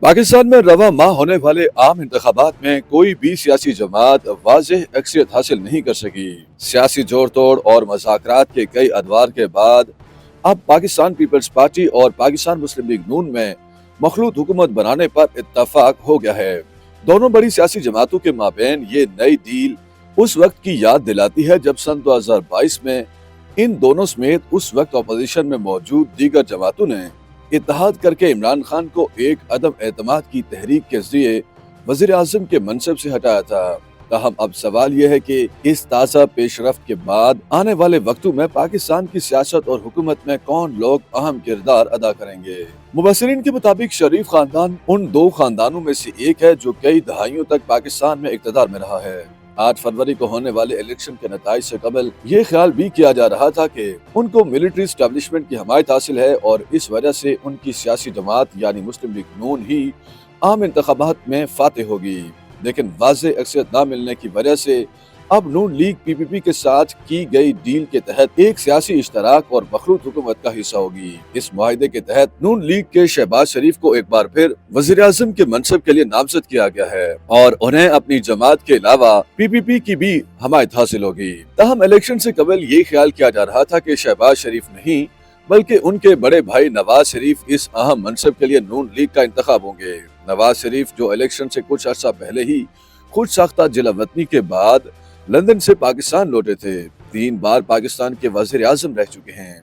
पाकिस्तान में रवा माह होने वाले आम इंतखाबात में कोई भी सियासी जमात वाज़ेह अक्सरियत हासिल नहीं कर सकी। सियासी जोड़ तोड़ और मज़ाकरात के कई अदवार के बाद अब पाकिस्तान पीपल्स पार्टी और पाकिस्तान मुस्लिम लीग नून में मखलूत हुकूमत बनाने पर इत्तफाक हो गया है। दोनों बड़ी सियासी जमातों के माबेन ये नई डील उस वक्त की याद दिलाती है जब सन 2022 में इन दोनों समेत उस वक्त अपोजिशन में मौजूद दीगर जमातों ने इत्तेहाद करके इमरान खान को एक अदम एतमाद की तहरीक के जरिए वजीर आजम के मनसब से हटाया था। ताहम अब सवाल यह है कि इस ताज़ा पेशरफ्त के बाद आने वाले वक्तों में पाकिस्तान की सियासत और हुकूमत में कौन लोग अहम किरदार अदा करेंगे। मुबसरीन के मुताबिक शरीफ खानदान उन दो खानदानों में से एक है जो कई दहाइयों तक पाकिस्तान में इक़्तिदार में रहा है। 8 फरवरी को होने वाले इलेक्शन के नताइज से कबल ये ख्याल भी किया जा रहा था कि उनको मिलिट्री एस्टेब्लिशमेंट की हमायत हासिल है और इस वजह से उनकी सियासी जमात यानी मुस्लिम लीग नून ही आम इंतखाबात में फातेह होगी। लेकिन वाज़ेह अक्सरियत न मिलने की वजह से अब नून लीग पीपीपी के साथ की गई डील के तहत एक सियासी इश्तराक और मखलूत हुकूमत का हिस्सा होगी। इस मुआहिदे के तहत नून लीग के शहबाज शरीफ को एक बार फिर वजीर आजम के मनसब के लिए नामजद किया गया है और उन्हें अपनी जमात के अलावा पीपीपी की भी हमायत हासिल होगी। ताहम इलेक्शन से कबल ये ख्याल किया जा रहा था कि शहबाज शरीफ नहीं बल्कि उनके बड़े भाई नवाज शरीफ इस अहम मनसब के लिए नून लीग का इंतखाब होंगे। नवाज शरीफ जो इलेक्शन से कुछ अर्सा पहले ही खुद साख्ता जिला वतनी के बाद लंदन से पाकिस्तान लौटे थे, 3 बार पाकिस्तान के वजीर आजम रह चुके हैं।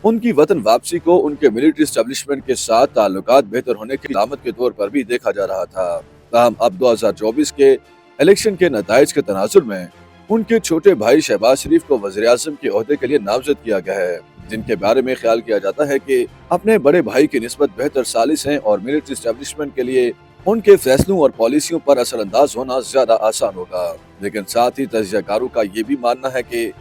उनकी वतन वापसी को उनके मिलिट्री एस्टेब्लिशमेंट के साथ ताल्लुकात बेहतर होने की अलामत के तौर पर भी देखा जा रहा था। ताहम अब 2024 के इलेक्शन के नताइज के तनाजुर में उनके छोटे भाई शहबाज शरीफ को वजीर आजम के ओहदे के लिए नामजद किया गया है, जिनके बारे में ख्याल किया जाता है कि अपने बड़े भाई की निस्बत बेहतर सालिस हैं और मिलिट्री एस्टेब्लिशमेंट के लिए उनके फैसलों और पॉलिसियों पर असरअंदाज होना ज्यादा आसान होगा। लेकिन साथ ही तजज़ियाकारों का ये भी मानना है कि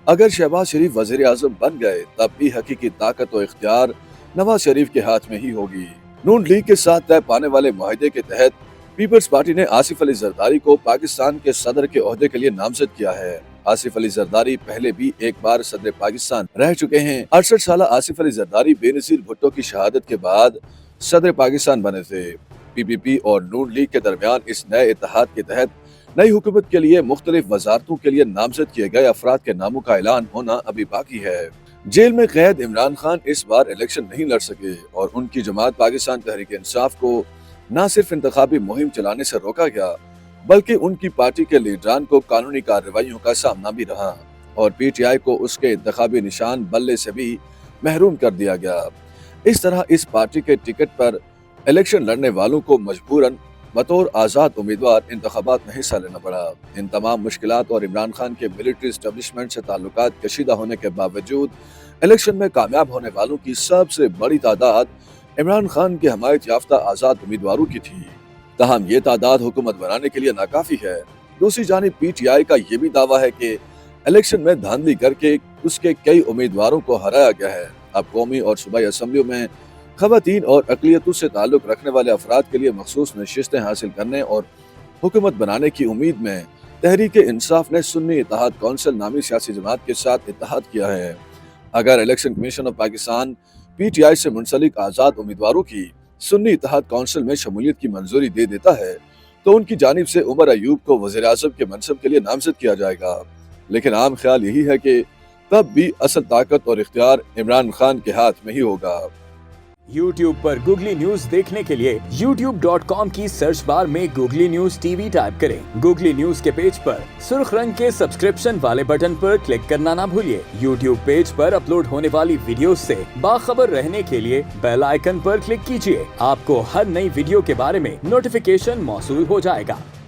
अगर शहबाज शरीफ वजीर आजम बन गए तब भी हकीकी ताकत और इख्तियार नवाज शरीफ के हाथ में ही होगी। नून लीग के साथ तय पाने वाले मुआहिदे के तहत पीपल्स पार्टी ने आसिफ अली जरदारी को पाकिस्तान के सदर के ओहदे के लिए नामजद किया है। आसिफ अली जरदारी पहले भी एक बार सदर पाकिस्तान रह चुके हैं। 68 साल आसिफ अली जरदारी बेनज़ीर भुट्टो की शहादत के बाद सदर पाकिस्तान बने थे। पीपीपी और नून लीग के दरमियान इस नए इत्तेहाद के तहत नई हुकूमत के लिए मुख्तलिफ वजारतों के लिए नामजद किए गए अफराद के नामों का ऐलान होना अभी बाकी है। जेल में कैद इमरान खान इस बार इलेक्शन नहीं लड़ सके और उनकी जमात पाकिस्तान तहरीक इंसाफ को न सिर्फ इंतखाबी मुहिम चलाने से रोका गया बल्कि उनकी पार्टी के लीडरान को कानूनी कार्रवाइयों का सामना भी रहा और पीटीआई को उसके इंतखाबी निशान बल्ले से भी महरूम कर दिया गया। इस तरह इस पार्टी के टिकट पर इलेक्शन लड़ने वालों को मजबूरन बतौर आज़ाद उम्मीदवार इंतखाबात में हिस्सा लेना पड़ा। इन तमाम मुश्किलात और इमरान खान के मिलिट्री एस्टेब्लिशमेंट से ताल्लुकात कशीदा होने के बावजूद इलेक्शन में कामयाब होने वालों की सबसे बड़ी तादाद इमरान खान के हमायत याफ्ता आज़ाद उम्मीदवारों की थी। ताहम ये तादाद हुकूमत बनाने के लिए नाकाफी है। दूसरी जानिब पीटीआई का ये भी दावा है कि इलेक्शन में धांधली करके उसके कई उम्मीदवारों को हराया गया है। अब कौमी और सूबाई असम्बलियों में खवातीन और अक़लियतों से ताल्लुक रखने वाले अफराद के लिए मखसूस नशिस्तें हासिल करने और हुकूमत बनाने की उम्मीद में तहरीक इंसाफ ने सुन्नी इत्तेहाद कौंसिल नामी सियासी जमात के साथ इत्तेहाद किया है। अगर election commission of Pakistan PTI से मुंसलिक आज़ाद उम्मीदवारों की सुन्नी इत्तेहाद कौंसिल में शमूलियत की मंजूरी दे देता है तो उनकी जानिब से उमर अयूब को वज़ीर आज़म के मनसब के लिए नामजद किया जाएगा। लेकिन आम ख्याल यही है कि तब भी असल ताकत और इख्तियार इमरान खान के हाथ में ही होगा। YouTube पर गूगली न्यूज देखने के लिए youtube.com की सर्च बार में गूगली न्यूज टीवी टाइप करें। गूगली न्यूज के पेज पर सुर्ख रंग के सब्सक्रिप्शन वाले बटन पर क्लिक करना ना भूलिए। YouTube पेज पर अपलोड होने वाली वीडियोस से बाखबर रहने के लिए बेल आइकन पर क्लिक कीजिए। आपको हर नई वीडियो के बारे में नोटिफिकेशन मौसूल हो जाएगा।